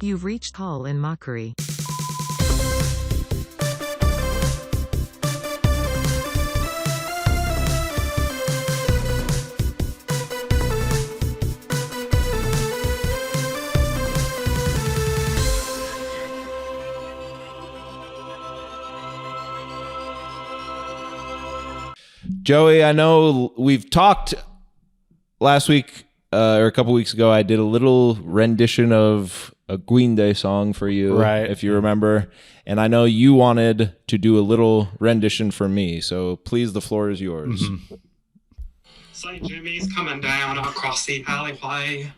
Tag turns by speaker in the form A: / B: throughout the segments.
A: You've reached call in Mockery.
B: Joey, I know we've talked last week or a couple weeks ago. I did a little rendition of a Green Day song for you,
C: right?
B: If you remember. And I know you wanted to do a little rendition for me. So please, the floor is yours.
C: Mm-hmm.
D: St. Jimmy's coming down across the alleyway,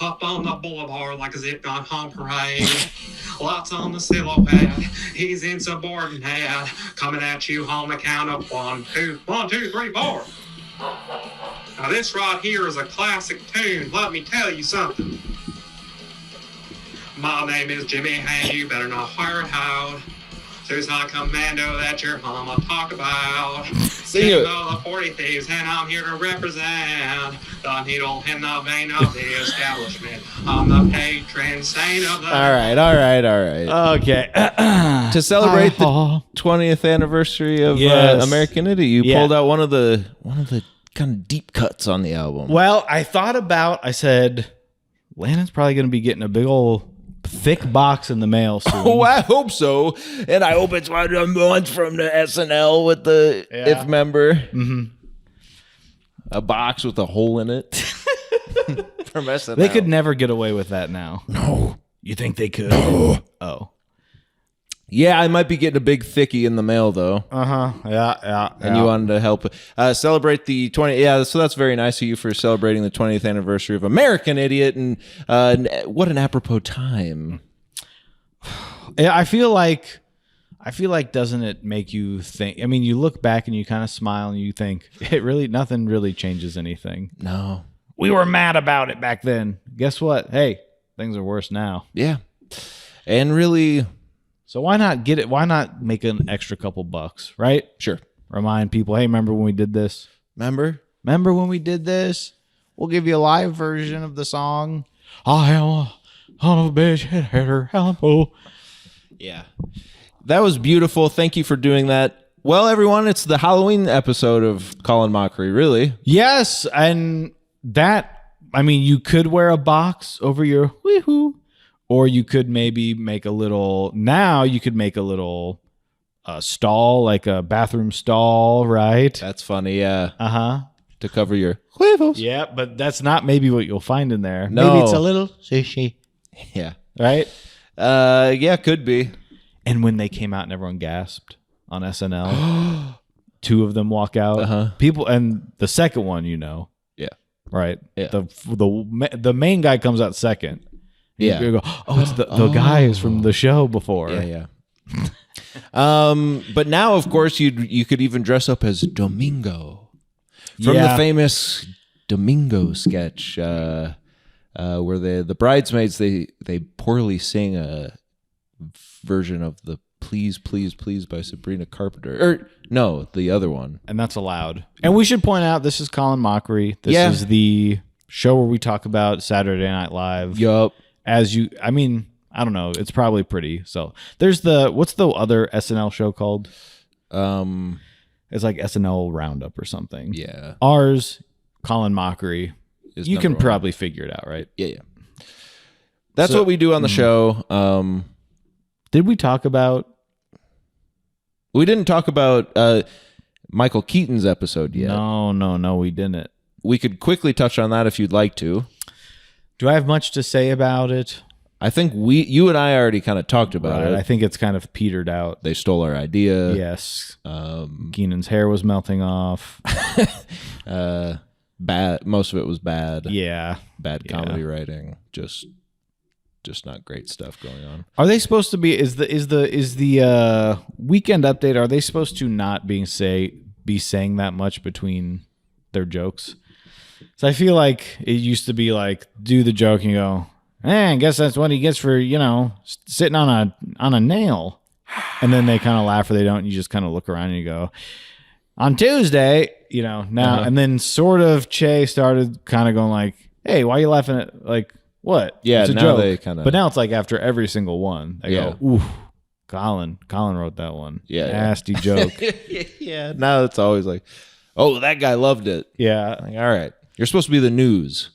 D: up on the boulevard like a zip gun home parade. Lights on the silhouette, he's insubordinate, coming at you on the count of 1, 2, 1, 2, 3, 4. Now this right here is a classic tune. Let me tell you something. My name is Jimmy, and you better not fire it out. Suicide Commando that your mama talk about.
B: Sing it.
D: The 40 Thieves, and I'm here to represent the needle in the vein of the establishment. I'm the patron saint of the...
B: All right.
C: Okay.
B: To celebrate the 20th anniversary of American Idiot, you pulled out one of the kind of deep cuts on the album.
C: Well, I said, Landon's probably going to be getting a big old thick box in the mail soon.
B: Oh, I hope so. And I hope it's one of the ones from the SNL with the If member.
C: Mm-hmm.
B: A box with a hole in it. From SNL.
C: They could never get away with that now.
B: No.
C: You think they could? No. Oh.
B: Yeah, I might be getting a big thickie in the mail, though.
C: Uh-huh. Yeah.
B: And you wanted to help celebrate the 20th. Yeah, so that's very nice of you for celebrating the 20th anniversary of American Idiot. And what an apropos time.
C: Yeah, I feel like doesn't it make you think? I mean, you look back and you kind of smile and you think nothing really changes anything.
B: No.
C: We were mad about it back then. Guess what? Hey, things are worse now.
B: Yeah. And really...
C: So why not get it? Why not make an extra couple bucks, right?
B: Sure.
C: Remind people, hey, remember when we did this?
B: Remember
C: when we did this? We'll give you a live version of the song. I am a son of a bitch, header, hello.
B: Yeah. That was beautiful. Thank you for doing that. Well, everyone, it's the Halloween episode of Colin Mockery, really.
C: Yes, and you could wear a box over your wee-hoo. Or you could maybe make a little stall, like a bathroom stall, right?
B: That's funny, yeah.
C: Uh-huh.
B: To cover your huevos.
C: Yeah, but that's not maybe what you'll find in there.
B: No.
C: Maybe it's a little sushi.
B: Yeah.
C: Right?
B: Yeah, could be.
C: And when they came out and everyone gasped on SNL, two of them walk out.
B: Uh-huh.
C: People, and the second one,
B: Yeah.
C: right?
B: Yeah.
C: The main guy comes out second.
B: Yeah.
C: You go, it's the guys from the show before.
B: Yeah. But now, of course, you could even dress up as Domingo from the famous Domingo sketch, where the bridesmaids they poorly sing a version of the "Please, Please, Please" by Sabrina Carpenter. Or no, the other one.
C: And that's allowed. And we should point out this is Colin Mockery. This is the show where we talk about Saturday Night Live.
B: Yup.
C: I don't know. It's probably pretty. So there's what's the other SNL show called? It's like SNL Roundup or something.
B: Yeah.
C: Ours, Colin Mockery.
B: Is
C: you can
B: number one.
C: probably figure it out, right?
B: Yeah. That's what we do on the show.
C: Did we talk about?
B: We didn't talk about Michael Keaton's episode yet.
C: No, we didn't.
B: We could quickly touch on that if you'd like to.
C: Do I have much to say about it?
B: I think you and I already kind of talked about it.
C: I think it's kind of petered out.
B: They stole our idea.
C: Yes. Keenan's hair was melting off.
B: Bad. Most of it was bad.
C: Yeah.
B: Bad comedy writing. Just not great stuff going on.
C: Are they supposed to be? Is the Weekend Update? Are they supposed to not be saying that much between their jokes? So I feel like it used to be like do the joke and you go, I guess that's what he gets for sitting on a nail, and then they kind of laugh or they don't. And you just kind of look around and you go, on Tuesday, now, and then sort of Che started kind of going like, hey, why are you laughing at What?
B: Yeah,
C: it's a
B: now
C: joke.
B: they kinda-
C: But now it's like after every single one, I
B: Yeah.
C: go, ooh, Colin wrote that one.
B: Yeah, yeah.
C: Nasty joke.
B: Yeah. Now it's always like, oh, that guy loved it.
C: Yeah.
B: Like, all right, you're supposed to be the news.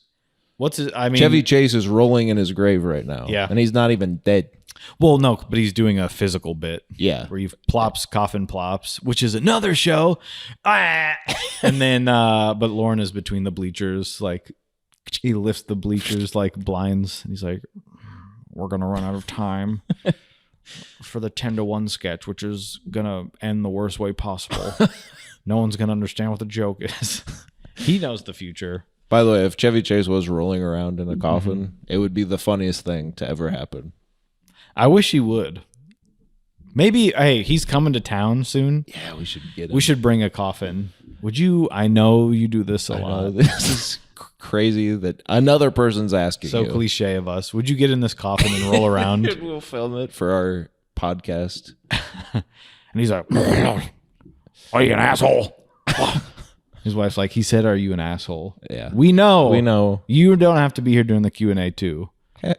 C: What's it? I mean,
B: Chevy Chase is rolling in his grave right now.
C: Yeah.
B: and he's not even dead.
C: well, no, but he's doing a physical bit.
B: Yeah.
C: Where he coffin plops, which is another show. Ah! And then, but Lauren is between the bleachers. Like, he lifts the bleachers like blinds. And he's like, we're going to run out of time for the 10-1 sketch, which is going to end the worst way possible. No one's going to understand what the joke is. He knows the future.
B: By the way, if Chevy Chase was rolling around in a coffin, it would be the funniest thing to ever happen.
C: I wish he would. Maybe, hey, he's coming to town soon.
B: Yeah, we should get him.
C: We should bring a coffin. Would you? I know you do this a
B: I know,
C: lot.
B: this is crazy that another person's asking
C: So
B: you.
C: cliche of us. Would you get in this coffin and roll around?
B: We'll film it for our podcast.
C: And he's like, are you an asshole? His wife's like, he said, are you an asshole?
B: Yeah.
C: We know.
B: We know.
C: You don't have to be here during the Q&A too.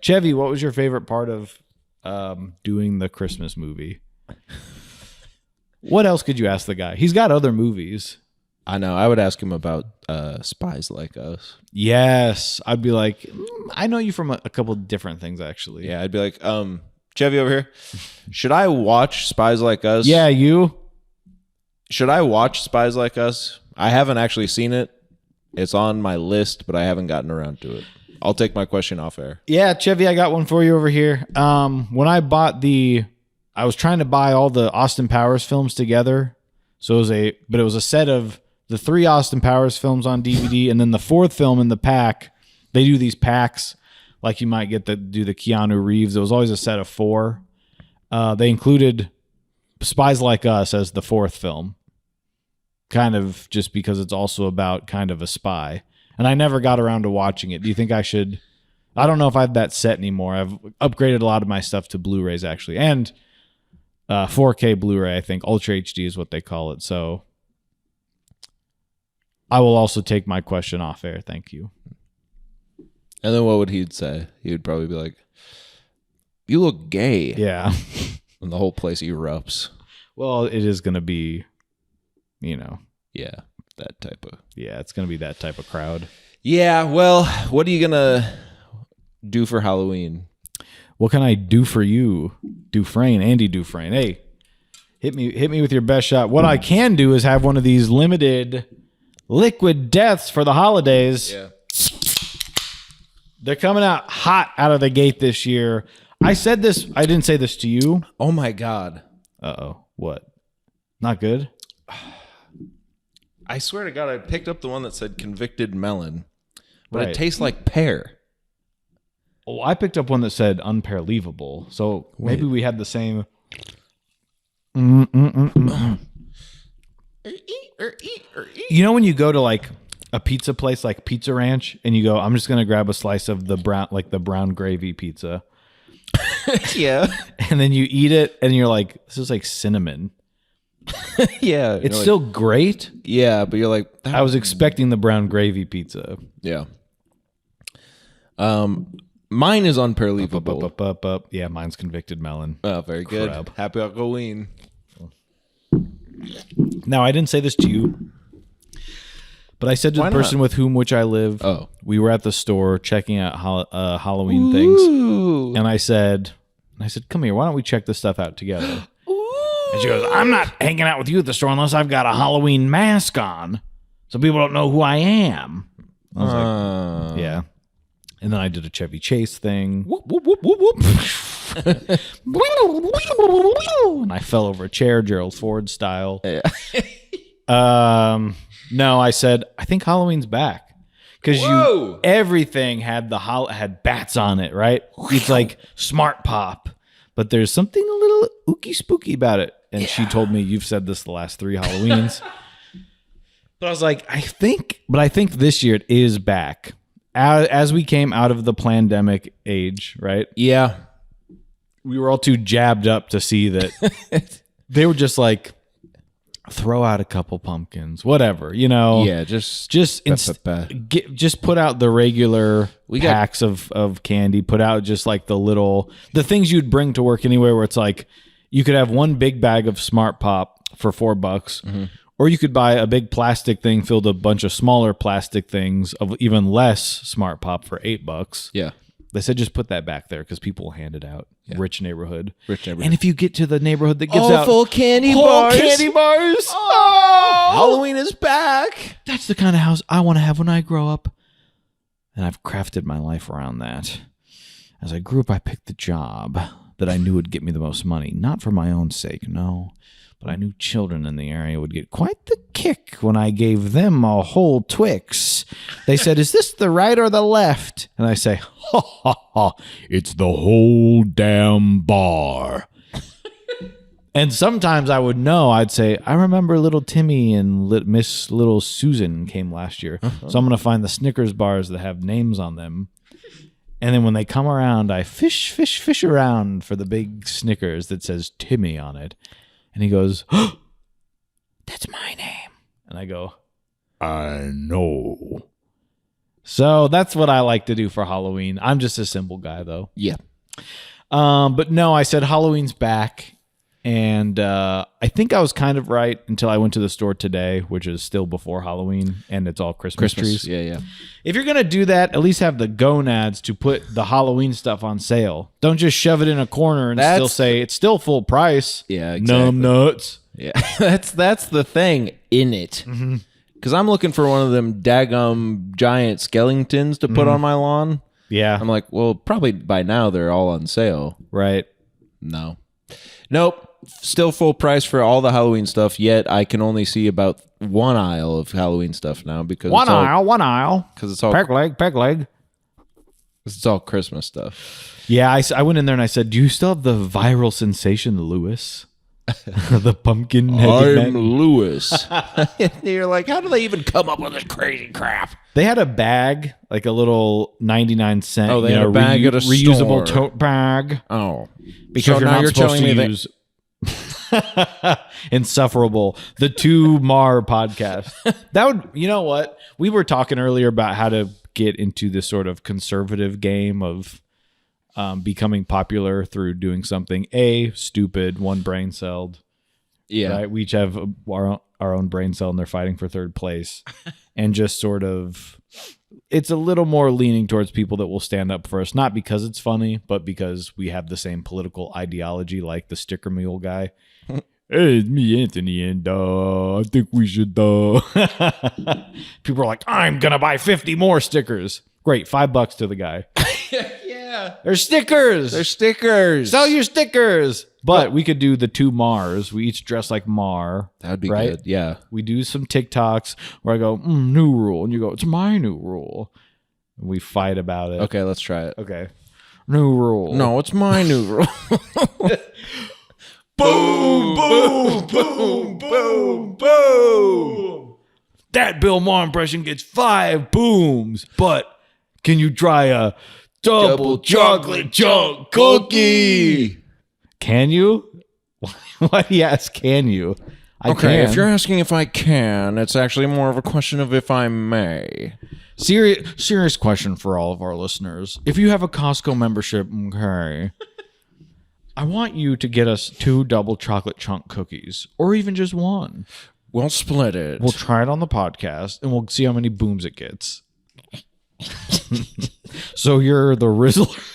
C: Chevy, what was your favorite part of doing the Christmas movie? What else could you ask the guy? He's got other movies.
B: I know. I would ask him about Spies Like Us.
C: Yes. I'd be like, I know you from a couple different things, actually.
B: Yeah, I'd be like, Chevy over here. Should I watch Spies Like Us?
C: Yeah, you?
B: Should I watch Spies Like Us? I haven't actually seen it. It's on my list, but I haven't gotten around to it. I'll take my question off air.
C: Yeah, Chevy, I got one for you over here. When I bought I was trying to buy all the Austin Powers films together. So it was a set of the 3 Austin Powers films on DVD, and then the 4th film in the pack. They do these packs, like you might do the Keanu Reeves. It was always a set of 4. They included Spies Like Us as the 4th film, kind of just because it's also about kind of a spy. And I never got around to watching it. Do you think I should? I don't know if I have that set anymore. I've upgraded a lot of my stuff to Blu-rays, actually. And 4K Blu-ray, I think. Ultra HD is what they call it. So I will also take my question off air. Thank you.
B: And then what would he say? He would probably be like, you look gay.
C: Yeah.
B: And the whole place erupts.
C: Well, it is going to be,
B: Yeah, that type of...
C: yeah, it's going to be that type of crowd.
B: Yeah, well, what are you going to do for Halloween?
C: What can I do for you, Dufresne, Andy Dufresne? Hey, hit me with your best shot. What I can do is have one of these limited liquid deaths for the holidays.
B: Yeah.
C: They're coming out hot out of the gate this year. I said this. I didn't say this to you.
B: Oh, my God.
C: Uh-oh. What? Not good?
B: I swear to God, I picked up the one that said convicted melon, but
C: Right.
B: it tastes like pear.
C: Oh, I picked up one that said unparleavable. So maybe we had the same. You know when you go to like a pizza place like Pizza Ranch and you go, I'm just gonna grab a slice of the brown gravy pizza.
B: Yeah.
C: And then you eat it and you're like, this is like cinnamon.
B: Yeah.
C: It's still great.
B: Yeah, but you're like...
C: I was expecting the brown gravy pizza.
B: Yeah. Mine is unparleavable.
C: Up. Yeah, mine's convicted melon.
B: Oh, very good.
C: Crab.
B: Happy Halloween.
C: Now, I didn't say this to you, but I said to
B: Why
C: the person
B: not?
C: with whom which I live,
B: Oh.
C: we were at the store checking out Halloween things.
B: Ooh.
C: And I said, come here, why don't we check this stuff out together? And she goes, I'm not hanging out with you at the store unless I've got a Halloween mask on, so people don't know who I am. I was like, yeah. And then I did a Chevy Chase thing.
B: Whoop, whoop, whoop, whoop, whoop.
C: And I fell over a chair, Gerald Ford style.
B: Yeah.
C: No, I said, I think Halloween's back. Because
B: Whoa!
C: everything had had bats on it, right? It's like Smart Pop. But there's something a little ooky spooky about it. And she told me, you've said this the last 3 Halloweens. But I was like, I think this year it is back. As we came out of the pandemic age, right?
B: Yeah.
C: We were all too jabbed up to see that they were just like, throw out a couple pumpkins, whatever, you know.
B: Yeah, just
C: put out the regular packs of candy. Put out just like the things you'd bring to work anywhere, where it's like you could have one big bag of Smart Pop for $4, or you could buy a big plastic thing filled with a bunch of smaller plastic things of even less Smart Pop for $8.
B: Yeah.
C: They said just put that back there because people will hand it out. Yeah. Rich neighborhood.
B: And
C: if you get to the neighborhood that gives out
B: full candy bars. Halloween is back.
C: That's the kind of house I want to have when I grow up. And I've crafted my life around that. As I grew up, I picked the job that I knew would get me the most money. Not for my own sake, no. But I knew children in the area would get quite the kick when I gave them a whole Twix. They said, "Is this the right or the left?" And I say, "Ha ha ha, it's the whole damn bar." And sometimes I would know. I'd say, "I remember little Timmy and Miss Little Susan came last year. So I'm going to find the Snickers bars that have names on them. And then when they come around, I fish around for the big Snickers that says Timmy on it." And he goes, "Oh, that's my name." And I go, "I know." So that's what I like to do for Halloween. I'm just a simple guy, though.
B: Yeah.
C: But no, I said Halloween's back. And I think I was kind of right until I went to the store today, which is still before Halloween, and it's all Christmas trees.
B: Yeah.
C: If you're going to do that, at least have the gonads to put the Halloween stuff on sale. Don't just shove it in a corner and still say it's still full price.
B: Yeah, exactly.
C: Numb nuts.
B: Yeah, that's the thing in it. Because I'm looking for one of them daggum giant skeletons to put on my lawn.
C: Yeah.
B: I'm like, well, probably by now they're all on sale.
C: Right.
B: Nope. Still full price for all the Halloween stuff, yet I can only see about one aisle of Halloween stuff now because
C: one aisle.
B: Because it's all
C: peg leg.
B: It's all Christmas stuff.
C: Yeah, I went in there and I said, "Do you still have the viral sensation, Lewis?" The pumpkin.
B: I'm Lewis. And you're like, how do they even come up with this crazy crap?
C: They had a bag, like a little 99-cent.
B: Oh, they had a bag at a
C: reusable
B: store.
C: tote bag.
B: Oh,
C: because
B: so now
C: you're supposed to use insufferable. The 2 Mar podcast. That would, you know what? We were talking earlier about how to get into this sort of conservative game of becoming popular through doing something stupid, one brain celled.
B: Yeah,
C: right. We each have our own brain cell, and they're fighting for third place, and just sort of. It's a little more leaning towards people that will stand up for us, not because it's funny, but because we have the same political ideology, like the sticker mule guy. Hey, it's me, Anthony, and I think we should. People are like, "I'm gonna buy 50 more stickers." Great, $5 to the guy.
B: Yeah,
C: They're stickers. Sell your stickers. But we could do the 2 Mars. We each dress like Mar.
B: That would be
C: right?
B: good. Yeah.
C: We do some TikToks where I go, "New rule," and you go, "It's my new rule." And we fight about it.
B: Okay, let's try it.
C: Okay. New rule.
B: No, it's my new rule.
C: Boom, boom, boom, boom, boom. That Bill Maher impression gets 5 booms. But can you try a double chocolate chunk cookie? Can you? Why do you ask, can you? I can.
B: If you're asking if I can, it's actually more of a question of if I may.
C: Serious question for all of our listeners. If you have a Costco membership, okay, I want you to get us 2 double chocolate chunk cookies, or even just 1.
B: We'll split it.
C: We'll try it on the podcast, and we'll see how many booms it gets. So you're the Rizzler.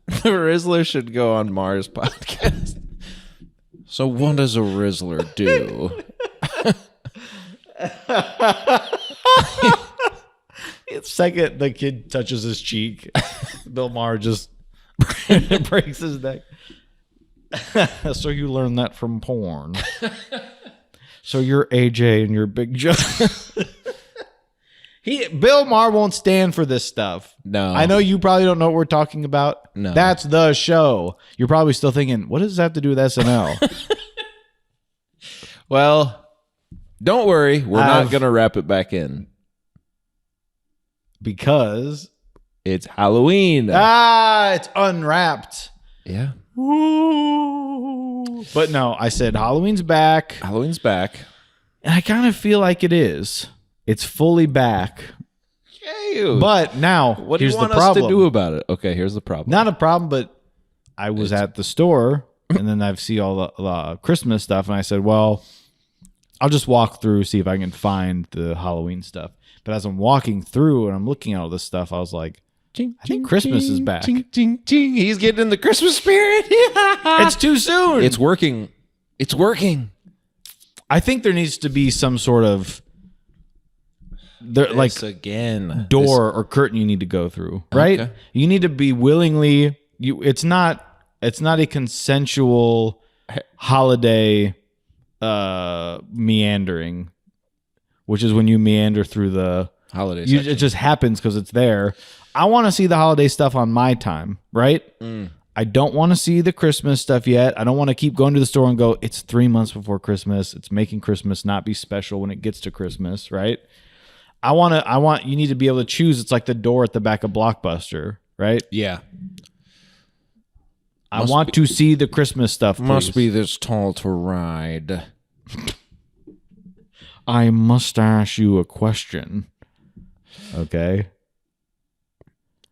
B: The Rizzler should go on Mars podcast. So what does a Rizzler do?
C: The second the kid touches his cheek, Bill Maher just breaks his neck. So you learn that from porn. So you're AJ and you're Big John. Bill Maher won't stand for this stuff.
B: No.
C: I know you probably don't know what we're talking about.
B: No.
C: That's the show. You're probably still thinking, what does this have to do with SNL?
B: Well, don't worry. We're not going to wrap it back in.
C: Because
B: it's Halloween.
C: It's unwrapped.
B: Yeah.
C: Ooh. But no, I said Halloween's back.
B: Halloween's back.
C: And I kind of feel like it is. It's fully back.
B: Yay.
C: But now,
B: What do you
C: here's
B: want
C: the
B: us
C: problem.
B: to do about it? Okay, here's the problem.
C: Not a problem, but I was at the store and then I see all the Christmas stuff. And I said, well, I'll just walk through, see if I can find the Halloween stuff. But as I'm walking through and I'm looking at all this stuff, I was like, I think Christmas is back.
B: He's getting in the Christmas spirit.
C: It's too soon.
B: It's working. It's working.
C: I think there needs to be some sort of like
B: again
C: door or curtain you need to go through, right?
B: Okay.
C: You need to be willingly. It's not a consensual holiday meandering, which is when you meander through the
B: holiday.
C: It just happens because it's there. I want to see the holiday stuff on my time, right? I don't want to see the Christmas stuff yet. I don't want to keep going to the store and go, it's 3 months before Christmas. It's making Christmas not be special when it gets to Christmas, right? You need to be able to choose. It's like the door at the back of Blockbuster, right?
B: Yeah.
C: I want to see the Christmas stuff, please.
B: Must be this tall to ride.
C: I must ask you a question. Okay.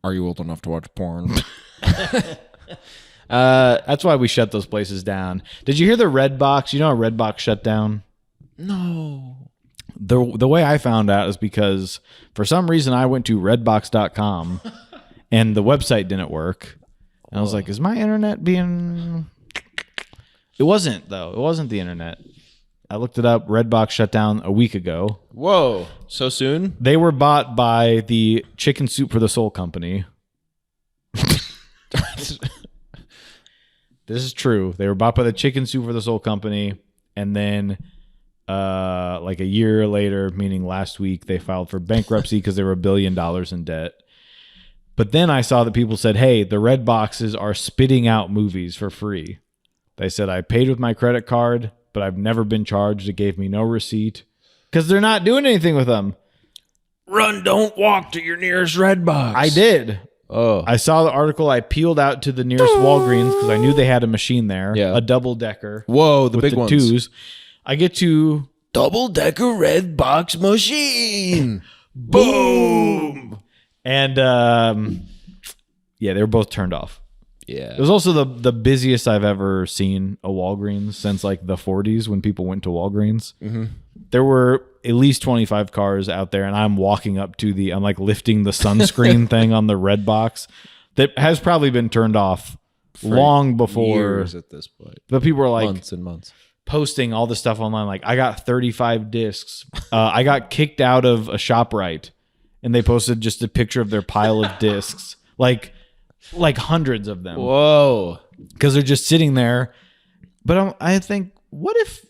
B: Are you old enough to watch porn?
C: That's why we shut those places down. Did you hear the Redbox? You know, a Redbox shut down?
B: No.
C: The way I found out is because for some reason I went to redbox.com and the website didn't work. And I was like, is my internet being... It wasn't, though. It wasn't the internet. I looked it up. Redbox shut down a week ago.
B: Whoa. So soon?
C: They were bought by the Chicken Soup for the Soul Company. This is true. They were bought by the Chicken Soup for the Soul Company. And then like a year later, meaning last week, they filed for bankruptcy because they were $1 billion in debt. But then I saw that people said, hey, the red boxes are spitting out movies for free. They said, I paid with my credit card, but I've never been charged. It gave me no receipt because they're not doing anything with them.
B: Run, don't walk to your nearest Redbox.
C: I did.
B: Oh.
C: I saw the article. I peeled out to the nearest Walgreens because I knew they had a machine there.
B: Yeah.
C: A double-decker.
B: Whoa, the
C: with
B: big
C: the
B: ones.
C: twos. I get to...
B: Double-decker Redbox machine.
C: Boom! And, yeah, they were both turned off.
B: Yeah.
C: It was also the busiest I've ever seen a Walgreens since like the 40s when people went to Walgreens. Mm-hmm. There were at least 25 cars out there, and I'm walking up to I'm like lifting the sunscreen thing on the red box that has probably been turned off long before.
B: Years at this point.
C: But people were like
B: Months and months.
C: posting all the stuff online. Like, I got 35 discs. I got kicked out of a ShopRite, and they posted just a picture of their pile of discs. Like hundreds of them.
B: Whoa.
C: Because they're just sitting there. But I think, what if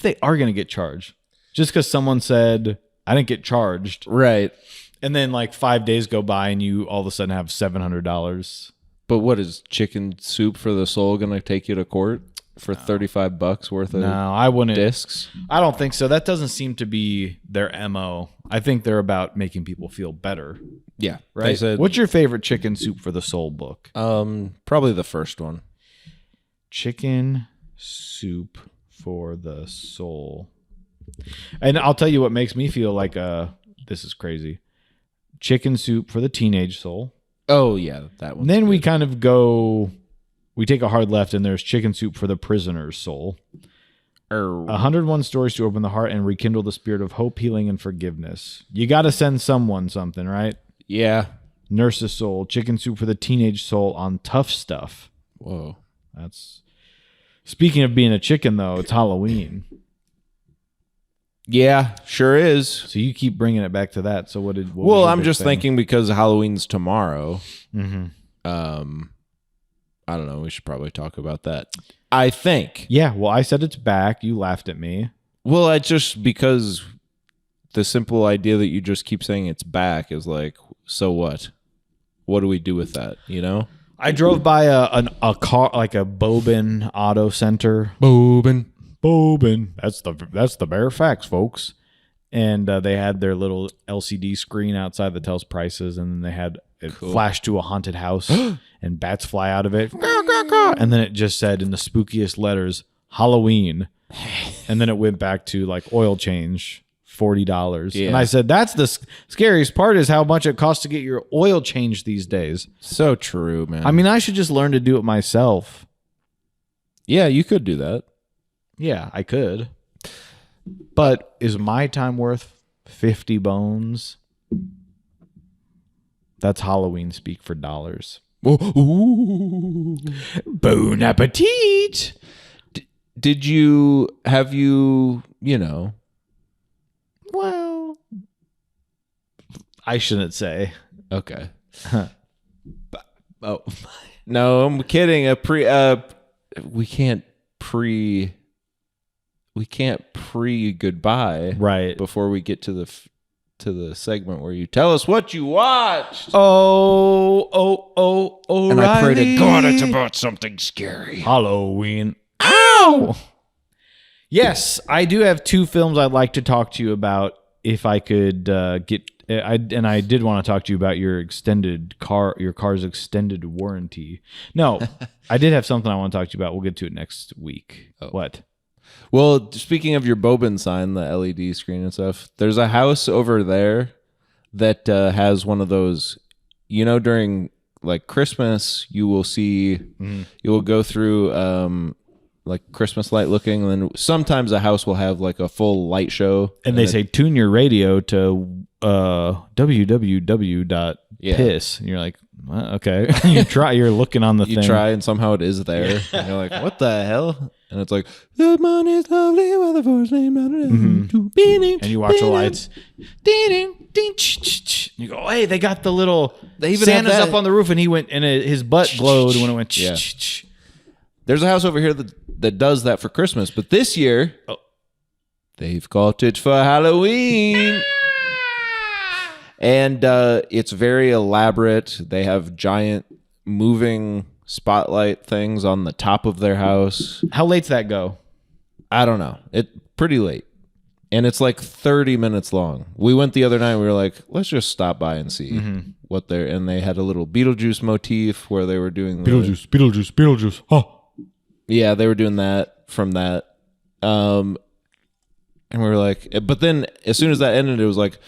C: they are going to get charged? Just because someone said, I didn't get charged.
B: Right.
C: And then like 5 days go by and you all of a sudden have $700.
B: But what is Chicken Soup for the Soul going to take you to court for $35 worth of
C: No, I wouldn't.
B: discs?
C: I don't think so. That doesn't seem to be their MO. I think they're about making people feel better.
B: Yeah.
C: Right?
B: They said,
C: What's your favorite Chicken Soup for the Soul book?
B: probably the first one.
C: Chicken Soup for the Soul. And I'll tell you what makes me feel like this is crazy. Chicken Soup for the Teenage Soul.
B: Oh, yeah. That one.
C: Then we kind of we take a hard left and there's Chicken Soup for the Prisoner's Soul. 101 stories to open the heart and rekindle the spirit of hope, healing, and forgiveness. You got to send someone something, right?
B: Yeah.
C: Nurse's Soul. Chicken Soup for the Teenage Soul on Tough Stuff.
B: Whoa.
C: That's... Speaking of being a chicken, though, it's Halloween.
B: Yeah, sure is.
C: So you keep bringing it back to that. So what was
B: Well,
C: your
B: I'm
C: big
B: just
C: thing?
B: thinking because Halloween's tomorrow.
C: Mm-hmm.
B: I don't know. We should probably talk about that. I think.
C: Yeah, well, I said it's back. You laughed at me.
B: Well, I just because the simple idea that you just keep saying it's back is like, so what? What do we do with that? You know?
C: I drove by a car, like a Bobin Auto Center.
B: Bobin.
C: That's the bare facts, folks. And they had their little LCD screen outside that tells prices, and then they had it
B: Cool.
C: flashed to a haunted house and bats fly out of it. And then it just said in the spookiest letters, Halloween. And then it went back to like oil change, $40.
B: Yeah.
C: And I said, that's the scariest part is how much it costs to get your oil changed these days.
B: So true, man.
C: I mean, I should just learn to do it myself.
B: yeah, you could do that.
C: Yeah, I could. But is my time worth 50 bones? That's Halloween speak for dollars.
B: Ooh.
C: Bon appetit.
B: Have you,
C: Well, I shouldn't say.
B: okay.
C: Oh,
B: No, I'm kidding. We can't pre goodbye
C: right.
B: before we get to the segment where you tell us what you watched.
C: Oh,
B: And I pray to God it's
E: about something scary.
C: Halloween. Ow! Yes, I do have 2 films I'd like to talk to you about if I could get. I did want to talk to you about your car's extended warranty. No, I did have something I want to talk to you about. We'll get to it next week.
B: Oh.
C: What?
B: Well, speaking of your Bobin sign, the LED screen and stuff, there's a house over there that has one of those. During like Christmas, you will see, you will go through like Christmas light looking, and then sometimes a house will have like a full light show.
C: And they say tune your radio to www.piss. And you're like, well, okay. You're looking on the
B: you
C: thing.
B: try, and somehow it is there. And you're like, what the hell? And it's like, the money's lovely, while the force name
C: And you watch the lights. You go, hey, they got the little.
B: They even
C: Santa's
B: have that.
C: up on the roof, and he went, and his butt glowed when it went.
B: Yeah. There's a house over here that does that for Christmas, but this year they've got it for Halloween. And it's very elaborate. They have giant moving spotlight things on the top of their house.
C: How late's that go?
B: I don't know. It pretty late. And it's like 30 minutes long. We went the other night. We were like, let's just stop by and see what they're. And they had a little Beetlejuice motif where they were doing
C: Beetlejuice. Oh.
B: Yeah, they were doing that from that. And we were like, but then as soon as that ended, it was like,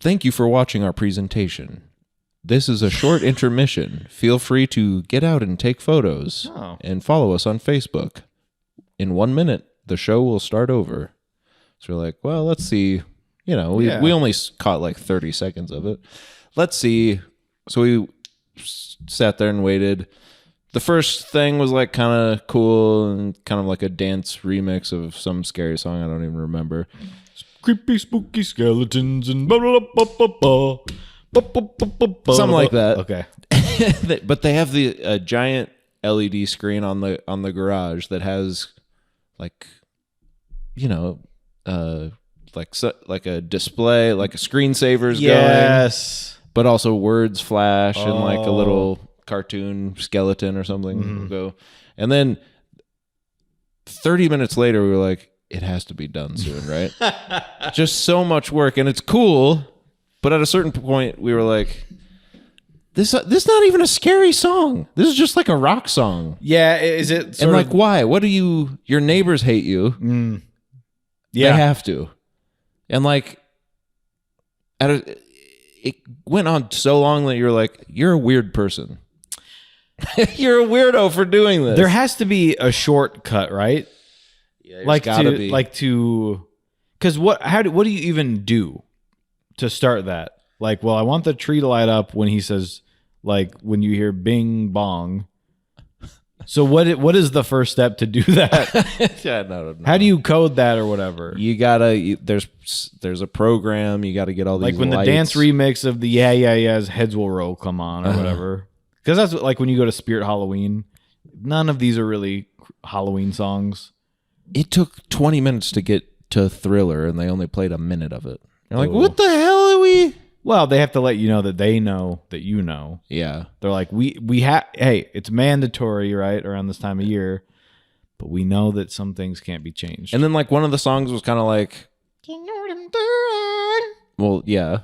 B: thank you for watching our presentation. This is a short intermission. Feel free to get out and take photos and follow us on Facebook. In 1 minute, the show will start over. So we're like, well, let's see. We only caught like 30 seconds of it. Let's see. So we sat there and waited. The first thing was like kind of cool and kind of like a dance remix of some scary song. I don't even remember.
C: Creepy, spooky skeletons and blah, blah, blah, blah, blah.
B: Something like that.
C: Okay.
B: But they have a giant LED screen on the garage that has like, like a display, like a screensaver's going.
C: Yes.
B: But also words flash and like a little cartoon skeleton or something will go. And then 30 minutes later, we were like, it has to be done soon, right? Just so much work, and it's cool. But at a certain point, we were like, this not even a scary song. This is just like a rock song.
C: Yeah, is it?
B: And like, why? What do your neighbors hate you?
C: Yeah.
B: They have to. And like, it went on so long that you're like, you're a weird person. You're a weirdo for doing this.
C: There has to be a shortcut, right?
B: Yeah,
C: Like
B: gotta
C: to,
B: be.
C: because what do you even do to start that? Like, well, I want the tree to light up when he says, like, when you hear bing bong. So what is the first step to do that?
B: Yeah, no.
C: How do you code that or whatever?
B: You gotta. There's a program. You got to get all these.
C: Like when
B: lights.
C: the dance remix of the Yeah Yeah Yeahs Heads Will Roll come on or whatever. Because that's like when you go to Spirit Halloween. None of these are really Halloween songs.
B: It took 20 minutes to get to Thriller, and they only played a minute of it. You're like, what the hell are we?
C: Well, they have to let you know that they know that you know.
B: Yeah.
C: They're like, we have. Hey, it's mandatory, right, around this time of year, but we know that some things can't be changed.
B: And then like one of the songs was kind of like, well, yeah.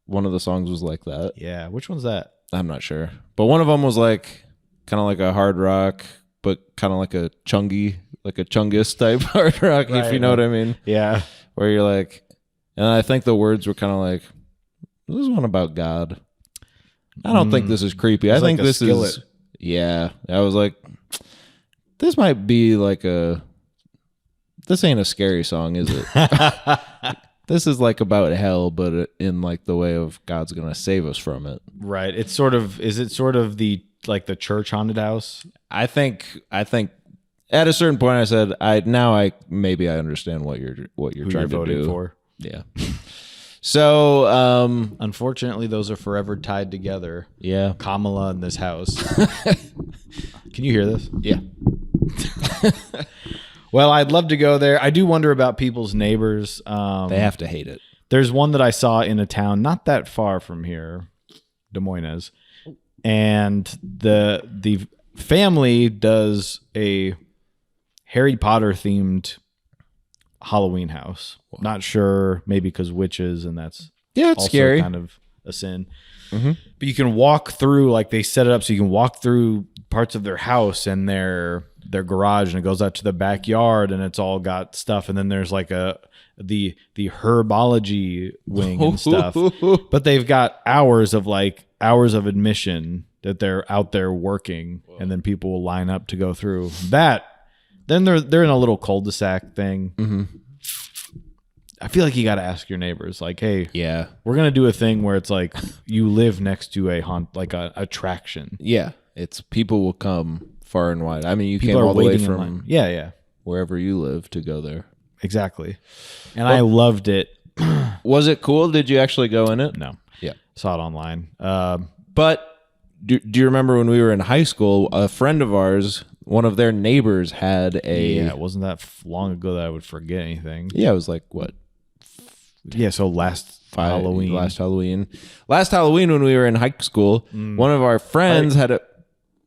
B: one of the songs was like that.
C: Yeah. Which one's that?
B: I'm not sure, but one of them was like kind of like a hard rock, but kind of like a chungus type hard rock, if you know what I mean.
C: Yeah.
B: Where you're like, and I think the words were kind of like, this is one about God. I don't think this is creepy. I think
C: like a
B: this
C: skillet.
B: is, yeah. I was like, this might be like this ain't a scary song, is it? This is like about hell, but in like the way of God's going to save us from it.
C: Right. Is it sort of the church haunted house?
B: I think at a certain point I said, maybe I understand what you're
C: Who
B: trying
C: you're
B: to
C: voting
B: do.
C: for?
B: Yeah. So,
C: Unfortunately, those are forever tied together.
B: yeah.
C: Kamala in this house. Can you hear this?
B: Yeah.
C: Well, I'd love to go there. I do wonder about people's neighbors.
B: They have to hate it.
C: There's one that I saw in a town not that far from here, Des Moines, and the family does a Harry Potter themed Halloween house. Not sure, maybe because witches, and that's
B: Yeah, it's
C: also
B: scary.
C: kind of a sin. But you can walk through, like they set it up so you can walk through parts of their house and their garage, and it goes out to the backyard, and it's all got stuff. And then there's like the herbology wing and stuff. But they've got hours of admission that they're out there working. Whoa. And then people will line up to go through that. Then they're in a little cul-de-sac thing. Mm-hmm. I feel like you got to ask your neighbors, like, hey,
B: Yeah.
C: we're going to do a thing where it's like you live next to a attraction.
B: Yeah. It's people will come far and wide. I mean, you
C: People
B: came
C: are
B: all the way
C: waiting in line.
B: from
C: Yeah,
B: wherever you live to go there.
C: exactly. And I loved it.
B: Was it cool? Did you actually go in it?
C: No,
B: Yeah.
C: saw it online.
B: But do you remember when we were in high school, a friend of ours, one of their neighbors had
C: Yeah, it wasn't that long ago that I would forget anything.
B: Yeah, it was like, what?
C: Yeah, so last Halloween.
B: Last Halloween when we were in high school, one of our friends had a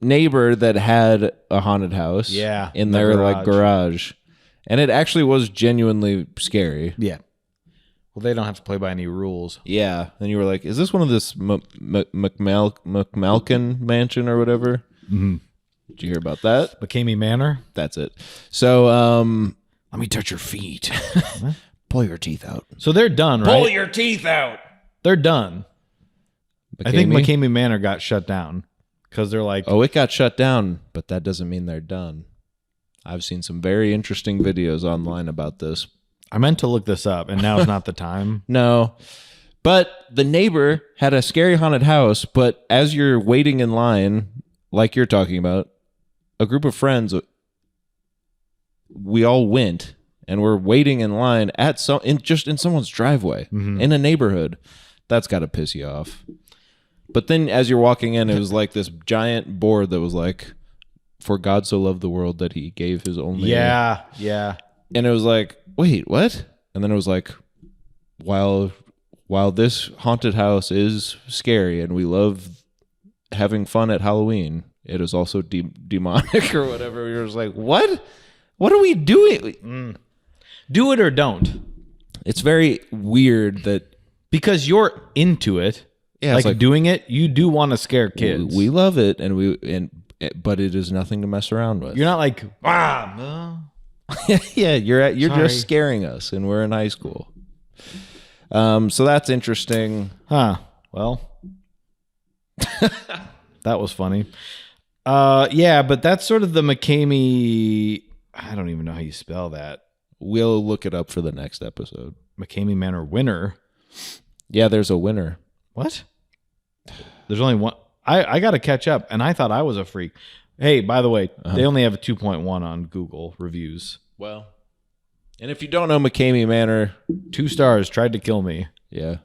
B: neighbor that had a haunted house in their like garage. And it actually was genuinely scary.
C: Yeah. Well, they don't have to play by any rules.
B: Yeah. And you were like, is this one of this McMalkin mansion or whatever? Mm-hmm. Did you hear about that?
C: McCamey Manor?
B: That's it. So,
C: Let me touch your feet.
B: pull your teeth out.
C: So they're done, right?
B: Pull your teeth out.
C: They're done. I think McCamey Manor got shut down because they're like,
B: oh, it got shut down, but that doesn't mean they're done. I've seen some very interesting videos online about this.
C: I meant to look this up, and now is not the time.
B: No, but the neighbor had a scary haunted house, but as you're waiting in line, like you're talking about, a group of friends, we all went and we're waiting in line at in someone's driveway in a neighborhood. That's got to piss you off. But then as you're walking in, it was like this giant board that was like, for God so loved the world that he gave his only.
C: Yeah.
B: And it was like, wait, what? And then it was like, while this haunted house is scary and we love having fun at Halloween, it is also demonic or whatever. We were just like, what? What are we doing?
C: Do it or don't.
B: It's very weird that
C: because you're into it.
B: Yeah,
C: like doing it, you do want to scare kids.
B: We love it, but it is nothing to mess around with.
C: You're not like, no.
B: Yeah, you're
C: Sorry.
B: just scaring us, and we're in high school. So that's interesting.
C: Huh. Well, that was funny. Yeah, but that's sort of the McCamey. I don't even know how you spell that.
B: We'll look it up for the next episode.
C: McCamey Manor winner.
B: Yeah, there's a winner.
C: What? There's only one. I got to catch up, and I thought I was a freak. Hey, by the way, they only have a 2.1 on Google reviews.
B: Well, and if you don't know McCamey Manor,
C: 2 stars, tried to kill me.
B: Yeah,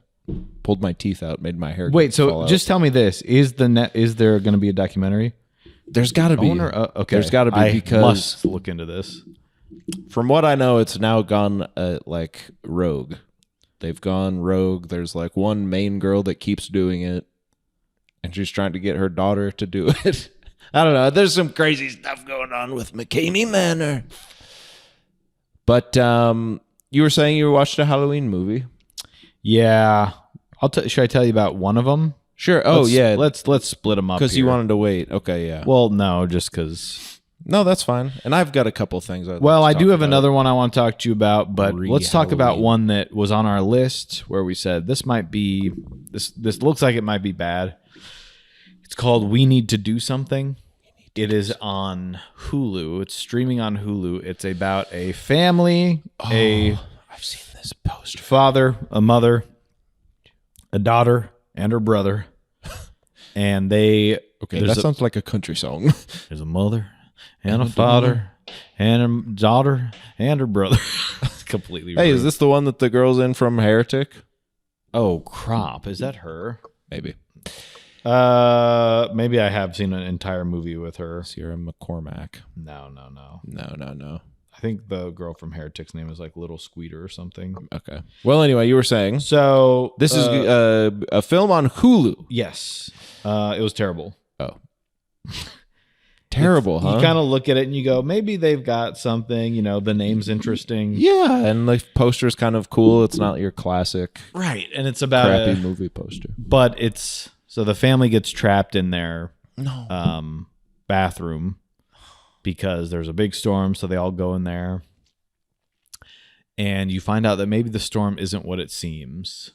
B: pulled my teeth out, made my hair.
C: Wait, so
B: fall
C: just tell me this: is there going to be a documentary?
B: There's got to be.
C: Okay,
B: There's got to be
C: I
B: because
C: must look into this.
B: From what I know, it's now gone like rogue. They've gone rogue. There's like one main girl that keeps doing it, and she's trying to get her daughter to do it. I don't know. There's some crazy stuff going on with McCamey Manor. But you were saying you watched a Halloween movie.
C: Yeah. Should I tell you about one of them?
B: Sure. Oh, yeah.
C: Let's split them up
B: Because you
C: here.
B: wanted to wait. Okay, yeah.
C: Well, no, just because.
B: No, that's fine. And I've got a couple things.
C: I do have another one I want to talk to you about, but let's talk about
B: Halloween.
C: one that was on our list where we said this might be this looks like it might be bad. It's called We Need to Do Something. It is on Hulu. It's streaming on Hulu. It's about a family,
B: I've seen this poster.
C: father, a mother, a daughter, and her brother. And they
B: Okay, that sounds like a country song.
C: there's a mother and a father and a daughter and her brother. It's completely
B: Hey,
C: rude.
B: is this the one that the girl's in from Heretic?
C: Oh, crop. Is that her?
B: Maybe.
C: Maybe I have seen an entire movie with her.
B: Sierra McCormack.
C: No.
B: No.
C: I think the girl from Heretic's name is like Little Squeeter or something.
B: Okay. Well, anyway, you were saying.
C: So
B: This is a film on Hulu.
C: yes, it was terrible.
B: Oh. Terrible, huh?
C: You kind of look at it and you go, maybe they've got something. The name's interesting.
B: Yeah, and the poster's kind of cool. It's not your classic
C: Right, and it's about
B: crappy movie poster.
C: but it's so the family gets trapped in their
B: No.
C: bathroom because there's a big storm, so they all go in there. And you find out that maybe the storm isn't what it seems.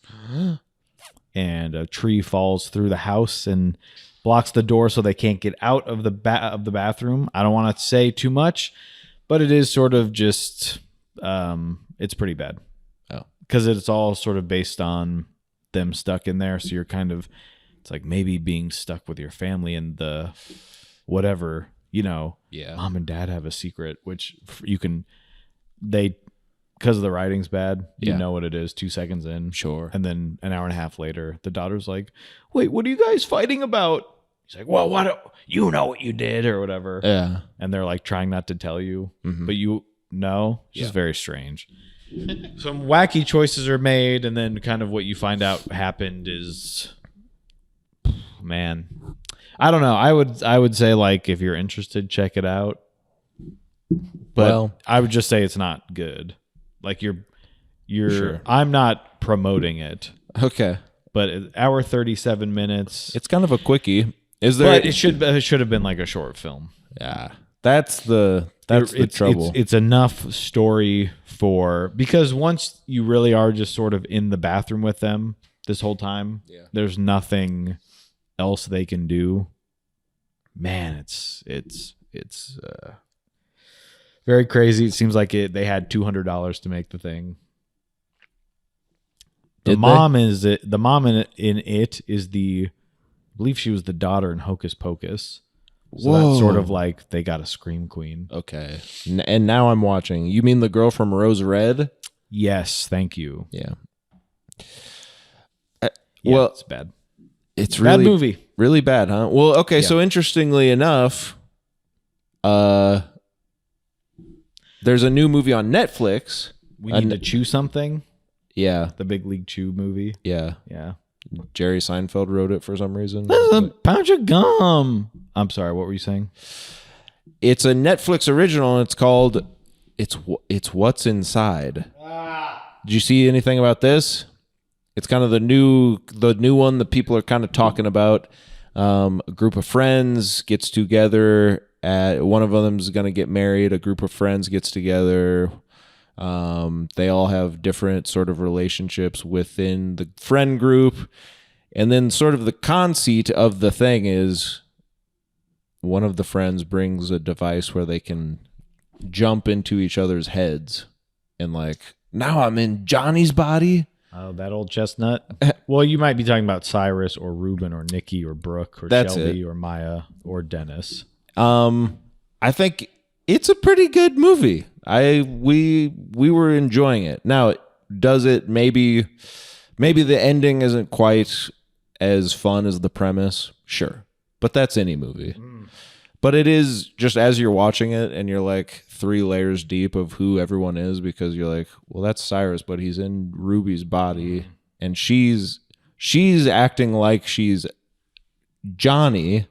C: And a tree falls through the house and blocks the door so they can't get out of the bathroom. I don't want to say too much, but it is sort of just it's pretty bad.
B: Oh.
C: Because it's all sort of based on them stuck in there, so you're kind of it's like maybe being stuck with your family and the whatever,
B: Yeah.
C: mom and dad have a secret, which because the writing's bad, you
B: Yeah.
C: know what it is 2 seconds in.
B: Sure.
C: And then an hour and a half later, the daughter's like, wait, what are you guys fighting about? He's like, well, you know what you did or whatever.
B: Yeah.
C: And they're like trying not to tell you,
B: Mhm.
C: but you know, it's just
B: Yeah.
C: very strange. Some wacky choices are made. And then kind of what you find out happened is, man, I don't know. I would say like, if you're interested, check it out. But
B: Well-
C: I would just say it's not good. Like you're
B: Sure.
C: I'm not promoting it,
B: Okay.
C: but an hour 37 minutes.
B: It's kind of a quickie. Is there?
C: But it should have been like a short film.
B: Yeah. That's the trouble.
C: It's enough story because once you really are just sort of in the bathroom with them this whole time, there's nothing else they can do. Man, it's very crazy. It seems like they had $200 to make the thing. The
B: Did
C: mom is it. The mom in it is I believe she was the daughter in Hocus Pocus. So
B: Whoa.
C: that's sort of like they got a scream queen.
B: Okay. And now I'm watching. You mean the girl from Rose Red?
C: Yes, thank you.
B: Yeah.
C: Yeah,
B: Well,
C: it's bad.
B: it's
C: Bad
B: really
C: movie.
B: really bad, huh? Well, okay.
C: Yeah.
B: So interestingly enough, there's a new movie on Netflix.
C: We need to chew something.
B: Yeah.
C: The Big League Chew movie.
B: Yeah.
C: Yeah.
B: Jerry Seinfeld wrote it for some reason.
C: This is a pound of gum. I'm sorry. What were you saying?
B: It's a Netflix original, and it's called "It's What's Inside." Did you see anything about this? It's kind of the new one that people are kind of talking about. A group of friends gets together. One of them's going to get married. A group of friends gets together. They all have different sort of relationships within the friend group. And then sort of the conceit of the thing is one of the friends brings a device where they can jump into each other's heads. And like, now I'm in Johnny's body.
C: Oh, that old chestnut. Well, you might be talking about Cyrus or Ruben or Nikki or Brooke or
B: That's
C: Shelby
B: it.
C: or Maya or Dennis.
B: I think it's a pretty good movie. We were enjoying it. Now, does it maybe the ending isn't quite as fun as the premise? Sure. But that's any movie. But it is just as you're watching it and you're like 3 layers deep of who everyone is, because you're like, well, that's Cyrus, but he's in Ruby's body and she's acting like she's Johnny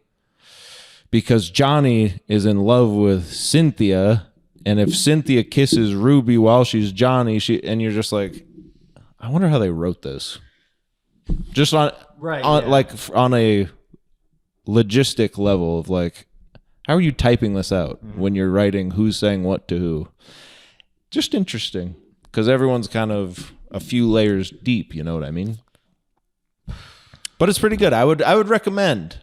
B: because Johnny is in love with Cynthia. And if Cynthia kisses Ruby while she's Johnny, and you're just like, I wonder how they wrote this. Just on on a logistic level of like, how are you typing this out when you're writing who's saying what to who? Just interesting, because everyone's kind of a few layers deep. You know what I mean? But it's pretty good. I would recommend.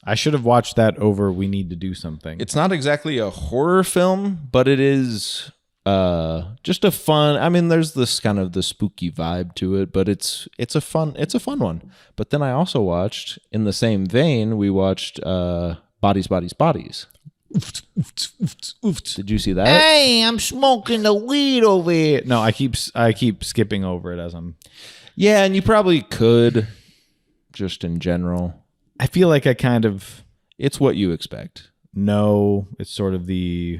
C: I should have watched that over We Need to Do Something.
B: It's not exactly a horror film, but it is just a fun. I mean, there's this kind of the spooky vibe to it, but it's a fun one. But then I also watched, in the same vein, we watched Bodies, Bodies, Bodies. Did you see that?
C: Hey, I'm smoking the weed over here. No, I keep skipping over it as I'm.
B: Yeah, and you probably could, just in general.
C: I feel like I kind of.
B: It's what you expect.
C: No, it's sort of the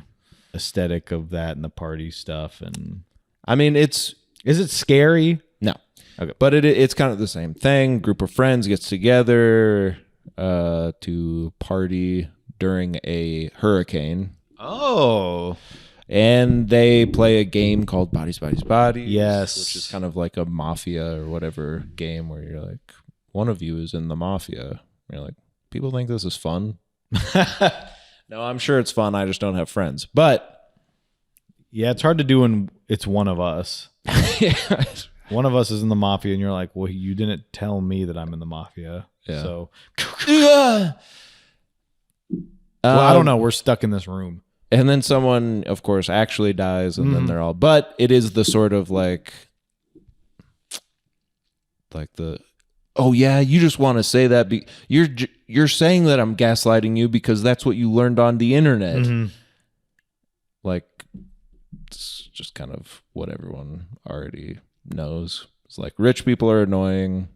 C: aesthetic of that and the party stuff, and
B: I mean, is
C: it scary?
B: No, okay, but it's kind of the same thing. Group of friends gets together to party during a hurricane.
C: Oh,
B: and they play a game called Bodies, Bodies, Bodies.
C: Yes,
B: which is kind of like a mafia or whatever game where you're like, one of you is in the mafia. You're like, people think this is fun. No, I'm sure it's fun. I just don't have friends. But
C: yeah, it's hard to do when it's one of us.
B: Yeah.
C: One of us is in the mafia, and you're like, well, you didn't tell me that I'm in the mafia.
B: Yeah.
C: So, well, I don't know. We're stuck in this room.
B: And then someone, of course, actually dies, and then they're all. But it is the sort of like the. Oh yeah, you just want to say that you're saying that I'm gaslighting you because that's what you learned on the internet. Mm-hmm. Like, it's just kind of what everyone already knows. It's like rich people are annoying,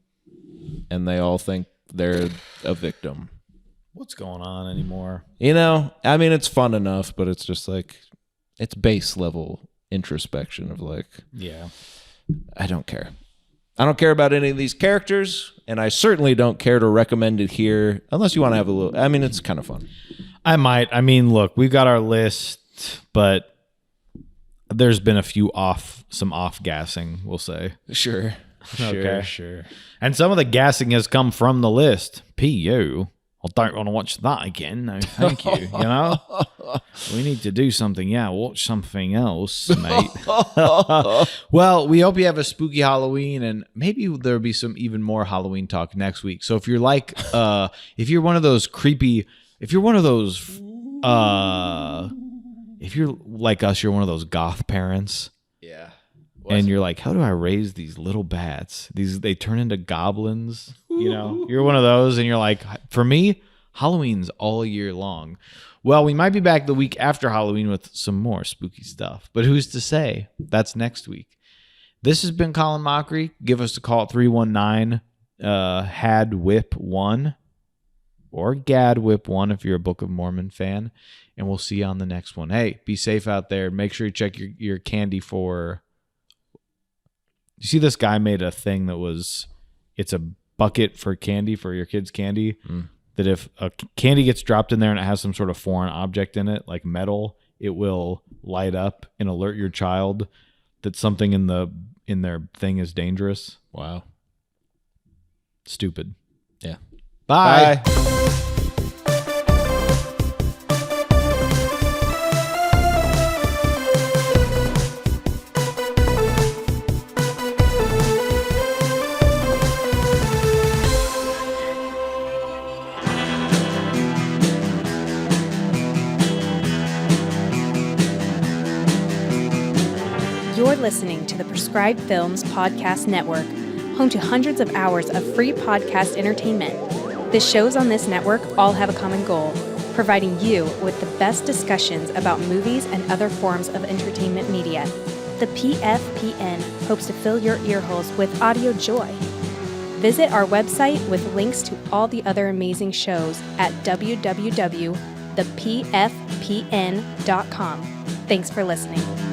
B: and they all think they're a victim.
C: What's going on anymore?
B: You know, I mean, it's fun enough, but it's just like, it's base level introspection of like,
C: yeah,
B: I don't care. I don't care about any of these characters, and I certainly don't care to recommend it here unless you want to have a little. I mean, it's kind of fun.
C: I might. I mean, look, we've got our list, but there's been a few some off gassing, we'll say.
B: Sure.
C: Sure. And some of the gassing has come from the list. P.U. I don't want to watch that again. No, thank you. You know, we need to do something. Yeah, watch something else, mate. Well, we hope you have a spooky Halloween, and maybe there'll be some even more Halloween talk next week. So if you're like, if you're one of those creepy, if you're one of those, if you're like us, you're one of those goth parents.
B: Yeah.
C: And you're like, how do I raise these little bats? They turn into goblins. You know, you're one of those, and you're like, for me, Halloween's all year long. Well, we might be back the week after Halloween with some more spooky stuff, but who's to say? That's next week. This has been Colin Mockery. Give us a call at 319 HAD-WHIP-1 or GAD-WHIP-1 if you're a Book of Mormon fan, and we'll see you on the next one. Hey, be safe out there. Make sure you check your candy for. You see, this guy made a thing that was, it's a bucket for candy, for your kids' candy, that if a candy gets dropped in there and it has some sort of foreign object in it, like metal, it will light up and alert your child that something in their thing is dangerous.
B: Wow.
C: Stupid.
B: Yeah.
C: Bye.
E: You're listening to the Prescribed Films Podcast Network, home to hundreds of hours of free podcast entertainment. The shows on this network all have a common goal, providing you with the best discussions about movies and other forms of entertainment media. The PFPN hopes to fill your earholes with audio joy. Visit our website with links to all the other amazing shows at www.thepfpn.com. Thanks for listening.